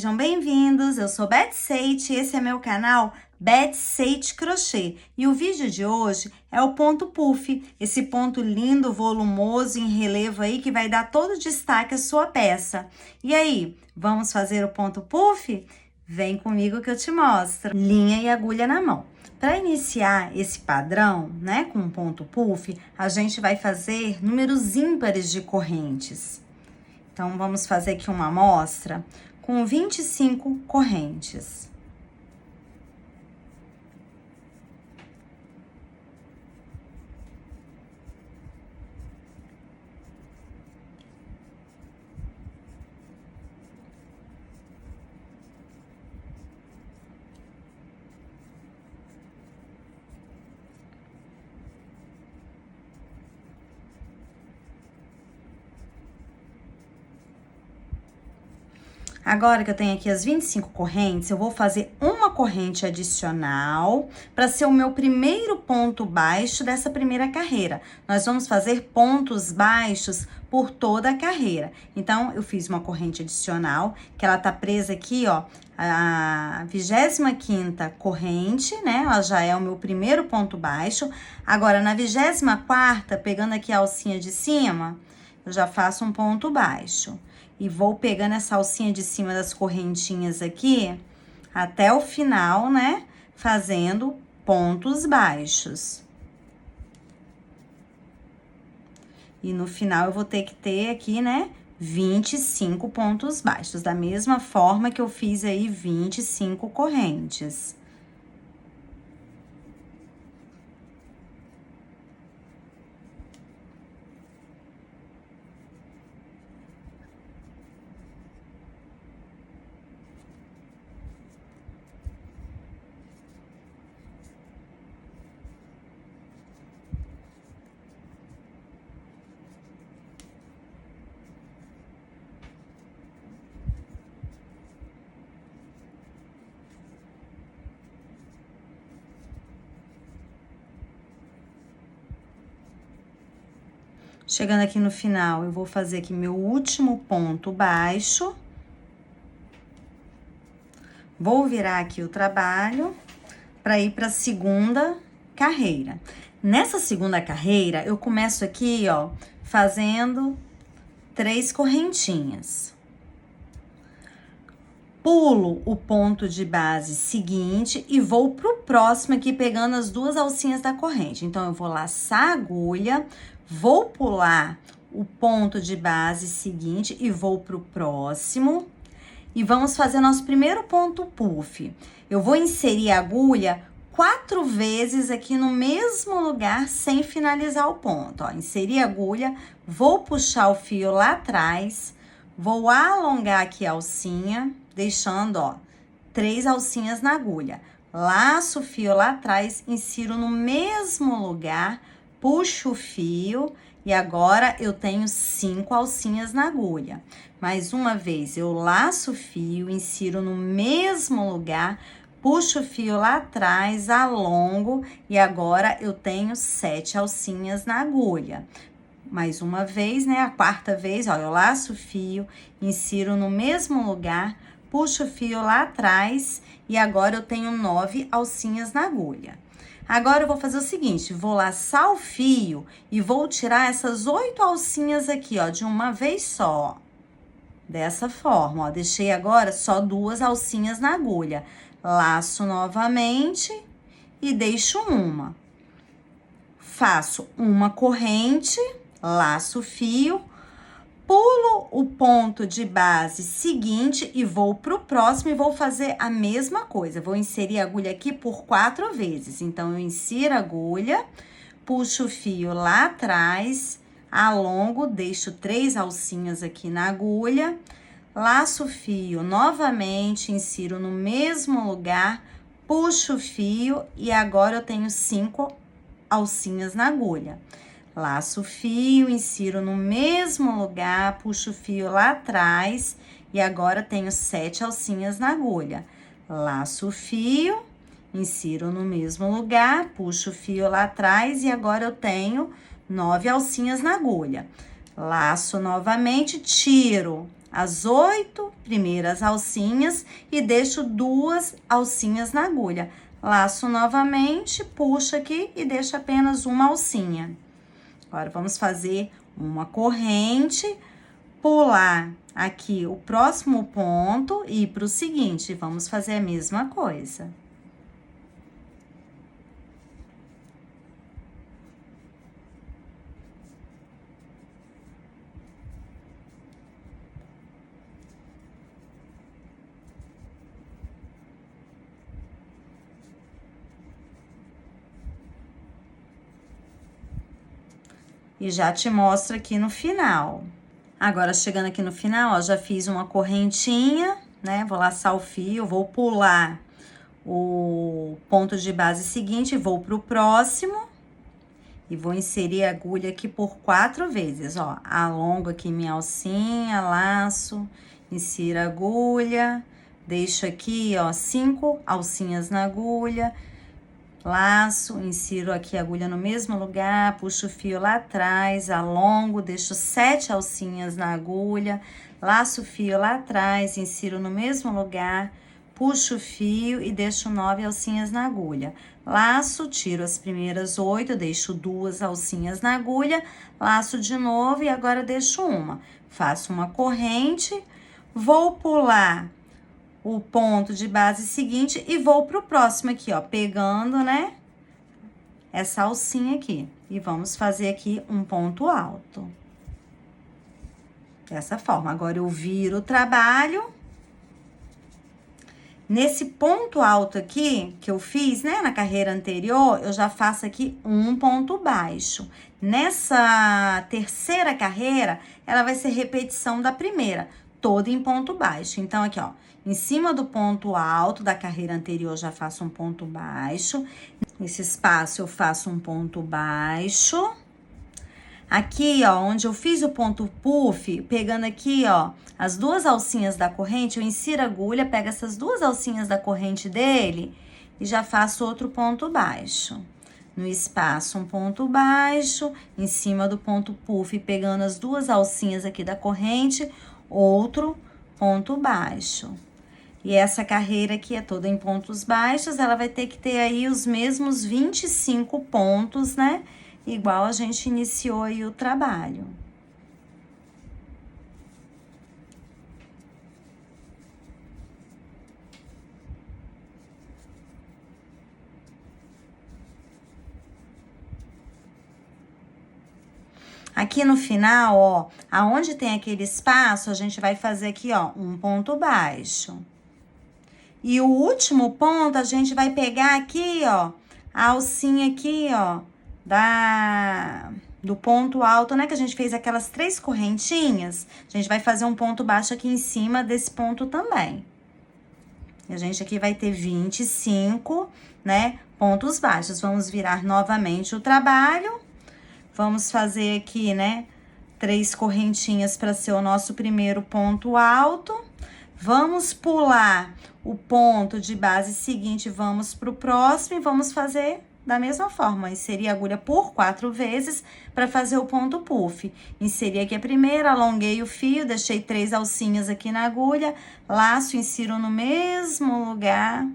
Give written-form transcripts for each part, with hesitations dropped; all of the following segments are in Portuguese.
sejam bem-vindos. Eu sou Beth Seite e esse é meu canal Beth Seite Crochê. E o vídeo de hoje é o ponto puff, esse ponto lindo, volumoso, em relevo aí que vai dar todo o destaque à sua peça. E aí, vamos fazer o ponto puff? Vem comigo que eu te mostro. Linha e agulha na mão. Para iniciar esse padrão, né, com ponto puff, a gente vai fazer números ímpares de correntes. Então, vamos fazer aqui uma amostra com 25 correntes. Agora que eu tenho aqui as 25 correntes, eu vou fazer uma corrente adicional para ser o meu primeiro ponto baixo dessa primeira carreira. Nós vamos fazer pontos baixos por toda a carreira. Então, eu fiz uma corrente adicional, que ela tá presa aqui, ó, a 25ª corrente, né? Ela já é o meu primeiro ponto baixo. Agora, na 24ª, pegando aqui a alcinha de cima, eu já faço um ponto baixo. E vou pegando essa alcinha de cima das correntinhas aqui, até o final, né? Fazendo pontos baixos. E no final, eu vou ter que ter aqui, né? 25 pontos baixos, da mesma forma que eu fiz aí 25 correntes. Chegando aqui no final, eu vou fazer aqui meu último ponto baixo. Vou virar aqui o trabalho para ir para a segunda carreira. Nessa segunda carreira, eu começo aqui, ó, fazendo 3 correntinhas. Pulo o ponto de base seguinte e vou pro próximo aqui, pegando as 2 alcinhas da corrente. Então, eu vou laçar a agulha, vou pular o ponto de base seguinte e vou pro próximo. E vamos fazer nosso primeiro ponto puff. Eu vou inserir a agulha 4 vezes aqui no mesmo lugar, sem finalizar o ponto, ó. Inseri a agulha, vou puxar o fio lá atrás, vou alongar aqui a alcinha, deixando, ó, 3 alcinhas na agulha. Laço o fio lá atrás, insiro no mesmo lugar, puxo o fio e agora eu tenho 5 alcinhas na agulha. Mais uma vez, eu laço o fio, insiro no mesmo lugar, puxo o fio lá atrás, alongo e agora eu tenho 7 alcinhas na agulha. Mais uma vez, né? A 4ª vez, ó, eu laço o fio, insiro no mesmo lugar, puxo o fio lá atrás e agora eu tenho 9 alcinhas na agulha. Agora, eu vou fazer o seguinte, vou laçar o fio e vou tirar essas 8 alcinhas aqui, ó, de uma vez só. Dessa forma, ó, deixei agora só 2 alcinhas na agulha. Laço novamente e deixo uma. Faço uma corrente, laço o fio, pulo o ponto de base seguinte e vou pro próximo e vou fazer a mesma coisa. Vou inserir a agulha aqui por 4 vezes. Então, eu insiro a agulha, puxo o fio lá atrás, alongo, deixo 3 alcinhas aqui na agulha, laço o fio novamente, insiro no mesmo lugar, puxo o fio e agora eu tenho 5 alcinhas na agulha. Laço o fio, insiro no mesmo lugar, puxo o fio lá atrás e agora tenho 7 alcinhas na agulha. Laço o fio, insiro no mesmo lugar, puxo o fio lá atrás e agora eu tenho 9 alcinhas na agulha. Laço novamente, tiro as 8 primeiras alcinhas e deixo 2 alcinhas na agulha. Laço novamente, puxo aqui e deixo apenas uma alcinha. Agora, vamos fazer uma corrente, pular aqui o próximo ponto e ir para o seguinte. Vamos fazer a mesma coisa. E já te mostro aqui no final. Agora, chegando aqui no final, ó, já fiz uma correntinha, né? Vou laçar o fio, vou pular o ponto de base seguinte, vou pro próximo. E vou inserir a agulha aqui por 4 vezes, ó. Alongo aqui minha alcinha, laço, insiro a agulha, deixo aqui, ó, 5 alcinhas na agulha. Laço, insiro aqui a agulha no mesmo lugar, puxo o fio lá atrás, alongo, deixo 7 alcinhas na agulha, laço o fio lá atrás, insiro no mesmo lugar, puxo o fio e deixo 9 alcinhas na agulha. Laço, tiro as primeiras 8, deixo 2 alcinhas na agulha, laço de novo e agora deixo uma. Faço uma corrente, vou pular o ponto de base seguinte e vou pro próximo aqui, ó, pegando, né, essa alcinha aqui. E vamos fazer aqui um ponto alto. Dessa forma. Agora, eu viro o trabalho. Nesse ponto alto aqui, que eu fiz, né, na carreira anterior, eu já faço aqui um ponto baixo. Nessa terceira carreira, ela vai ser repetição da primeira, toda em ponto baixo. Então, aqui, ó, em cima do ponto alto da carreira anterior, eu já faço um ponto baixo. Nesse espaço, eu faço um ponto baixo. Aqui, ó, onde eu fiz o ponto puff, pegando aqui, ó, as 2 alcinhas da corrente, eu insiro a agulha, pego essas 2 alcinhas da corrente dele e já faço outro ponto baixo. No espaço, um ponto baixo, em cima do ponto puff, pegando as 2 alcinhas aqui da corrente, outro ponto baixo. E essa carreira aqui é toda em pontos baixos, ela vai ter que ter aí os mesmos 25 pontos, né? Igual a gente iniciou aí o trabalho. Aqui no final, ó, aonde tem aquele espaço, a gente vai fazer aqui, ó, um ponto baixo. E o último ponto, a gente vai pegar aqui, ó, a alcinha aqui, ó, do ponto alto, né? Que a gente fez aquelas 3 correntinhas. A gente vai fazer um ponto baixo aqui em cima desse ponto também. E a gente aqui vai ter 25, né, pontos baixos. Vamos virar novamente o trabalho. Vamos fazer aqui, né, 3 correntinhas para ser o nosso primeiro ponto alto. Vamos pular o ponto de base seguinte, vamos pro próximo e vamos fazer da mesma forma. Inserir a agulha por 4 vezes para fazer o ponto puff. Inseri aqui a primeira, alonguei o fio, deixei 3 alcinhas aqui na agulha, laço, insiro no mesmo lugar.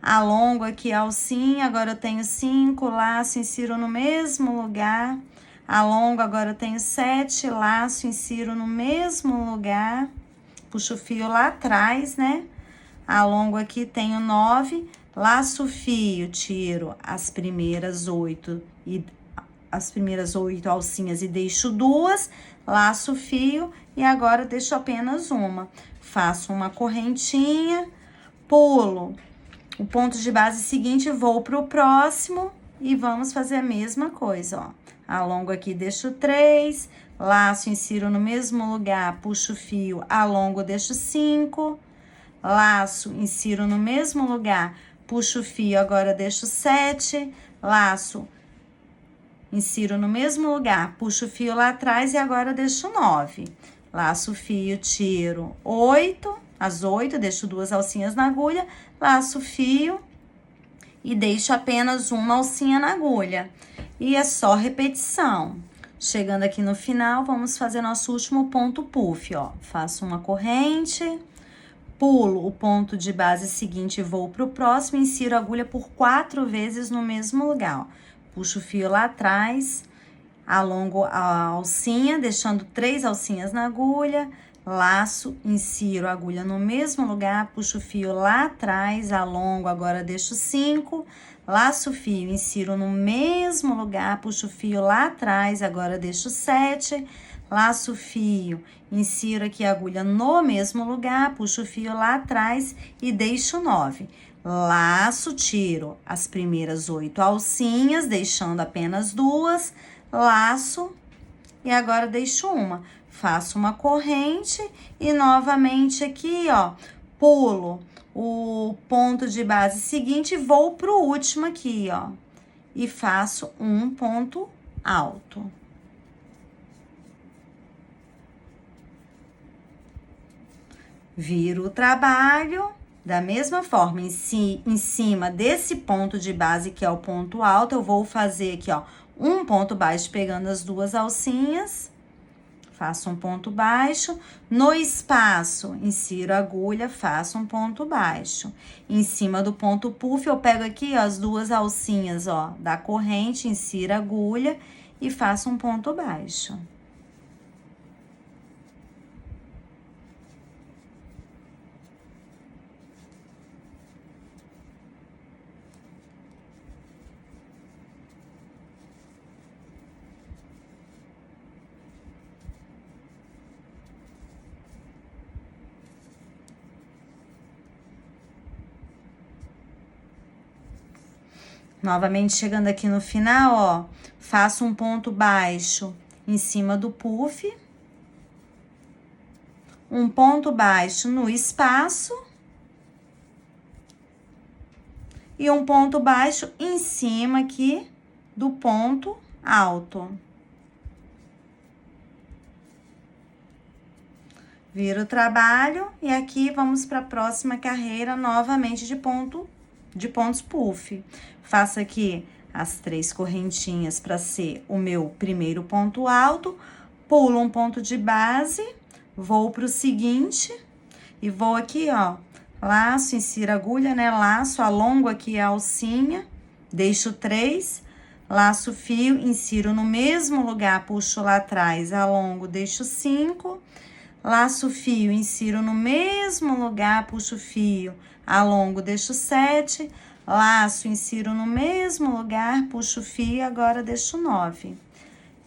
Alongo aqui a alcinha, agora eu tenho 5, laço, insiro no mesmo lugar. Alongo, agora eu tenho 7, laço, insiro no mesmo lugar. Puxo o fio lá atrás, né? Alongo aqui, tenho 9, laço o fio, tiro as primeiras 8 alcinhas e deixo 2, laço o fio e agora deixo apenas uma. Faço uma correntinha, pulo o ponto de base seguinte, vou pro próximo e vamos fazer a mesma coisa, ó. Alongo aqui, deixo 3, laço, insiro no mesmo lugar, puxo o fio, alongo, deixo 5, laço, insiro no mesmo lugar, puxo o fio, agora deixo 7, laço, insiro no mesmo lugar, puxo o fio lá atrás e agora deixo 9. Laço o fio, tiro 8, as 8, deixo 2 alcinhas na agulha, laço o fio e deixo apenas uma alcinha na agulha. E é só repetição. Chegando aqui no final, vamos fazer nosso último ponto puff, ó. Faço uma corrente, pulo o ponto de base seguinte e vou pro próximo, insiro a agulha por 4 vezes no mesmo lugar, ó. Puxo o fio lá atrás, alongo a alcinha, deixando 3 alcinhas na agulha, laço, insiro a agulha no mesmo lugar, puxo o fio lá atrás, alongo, agora deixo 5, laço o fio, insiro no mesmo lugar, puxo o fio lá atrás, agora deixo 7, laço o fio, insiro aqui a agulha no mesmo lugar, puxo o fio lá atrás e deixo 9. Laço, tiro as primeiras 8 alcinhas, deixando apenas 2, laço e agora deixo uma. Faço uma corrente e novamente aqui, ó, pulo o ponto de base seguinte e vou pro último aqui, ó, e faço um ponto alto. Viro o trabalho da mesma forma, em cima desse ponto de base, que é o ponto alto, eu vou fazer aqui, ó, um ponto baixo pegando as 2 alcinhas, faço um ponto baixo, no espaço, insiro a agulha, faço um ponto baixo. Em cima do ponto puff, eu pego aqui, ó, as 2 alcinhas, ó, da corrente, insiro a agulha e faço um ponto baixo. Novamente, chegando aqui no final, ó, faço um ponto baixo em cima do puff, um ponto baixo no espaço e um ponto baixo em cima aqui do ponto alto. Viro o trabalho e aqui vamos para a próxima carreira novamente de pontos puff. Faço aqui as 3 correntinhas para ser o meu primeiro ponto alto, pulo um ponto de base, vou pro seguinte e vou aqui, ó, laço, insiro a agulha, né, laço, alongo aqui a alcinha, deixo 3, laço o fio, insiro no mesmo lugar, puxo lá atrás, alongo, deixo 5, laço o fio, insiro no mesmo lugar, puxo o fio, alongo, deixo 7, laço, insiro no mesmo lugar, puxo o fio, agora deixo 9.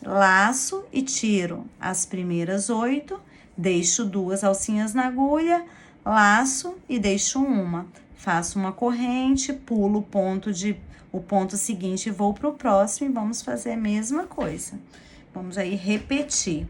Laço e tiro as primeiras 8, deixo 2 alcinhas na agulha, laço e deixo uma. Faço uma corrente, pulo o ponto seguinte e vou pro próximo e vamos fazer a mesma coisa. Vamos aí repetir.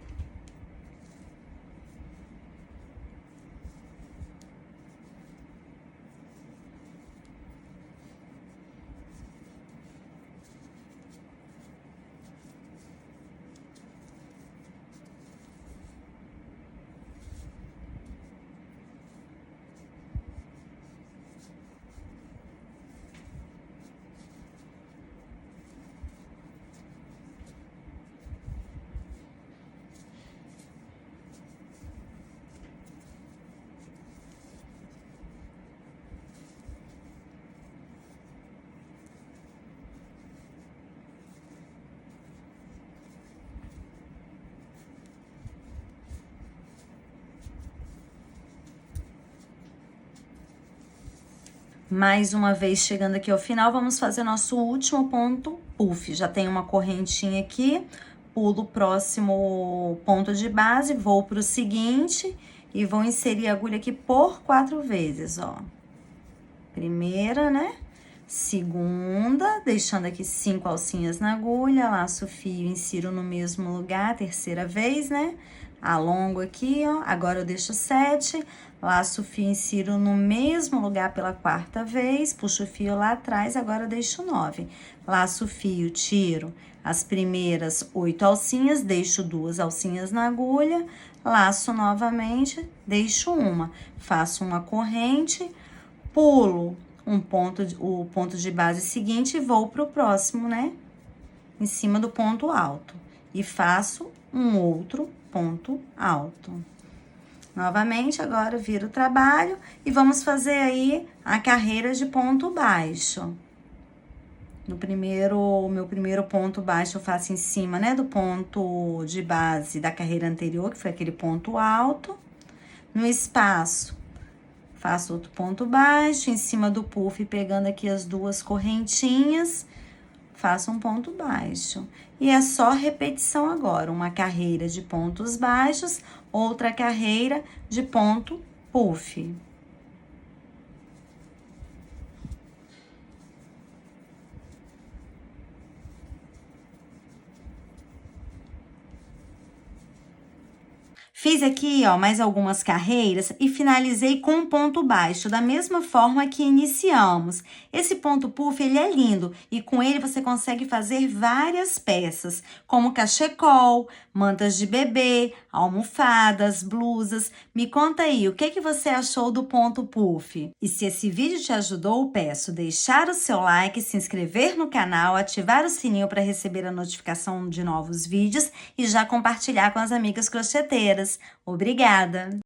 Mais uma vez, chegando aqui ao final, vamos fazer nosso último ponto puff. Já tem uma correntinha aqui, pulo o próximo ponto de base, vou pro seguinte e vou inserir a agulha aqui por 4 vezes, ó. Primeira, né? Segunda, deixando aqui 5 alcinhas na agulha, laço o fio, insiro no mesmo lugar, terceira vez, né? Alongo aqui, ó, agora eu deixo 7, laço o fio, insiro no mesmo lugar pela 4ª vez, puxo o fio lá atrás, agora eu deixo 9. Laço o fio, tiro as primeiras 8 alcinhas, deixo 2 alcinhas na agulha, laço novamente, deixo uma. Faço uma corrente, pulo o ponto de base seguinte e vou pro próximo, né? Em cima do ponto alto. e faço um outro ponto alto. Novamente, agora viro o trabalho e vamos fazer aí a carreira de ponto baixo. Meu primeiro ponto baixo eu faço em cima, né, do ponto de base da carreira anterior, que foi aquele ponto alto. No espaço, faço outro ponto baixo, em cima do puff, pegando aqui as duas correntinhas, faço um ponto baixo. E é só repetição agora, uma carreira de pontos baixos, outra carreira de ponto puff. Fiz aqui, ó, mais algumas carreiras e finalizei com um ponto baixo, da mesma forma que iniciamos. Esse ponto puff, ele é lindo e com ele você consegue fazer várias peças, como cachecol, mantas de bebê, almofadas, blusas. Me conta aí, o que você achou do ponto puff? E se esse vídeo te ajudou, peço deixar o seu like, se inscrever no canal, ativar o sininho para receber a notificação de novos vídeos e já compartilhar com as amigas crocheteiras. Obrigada!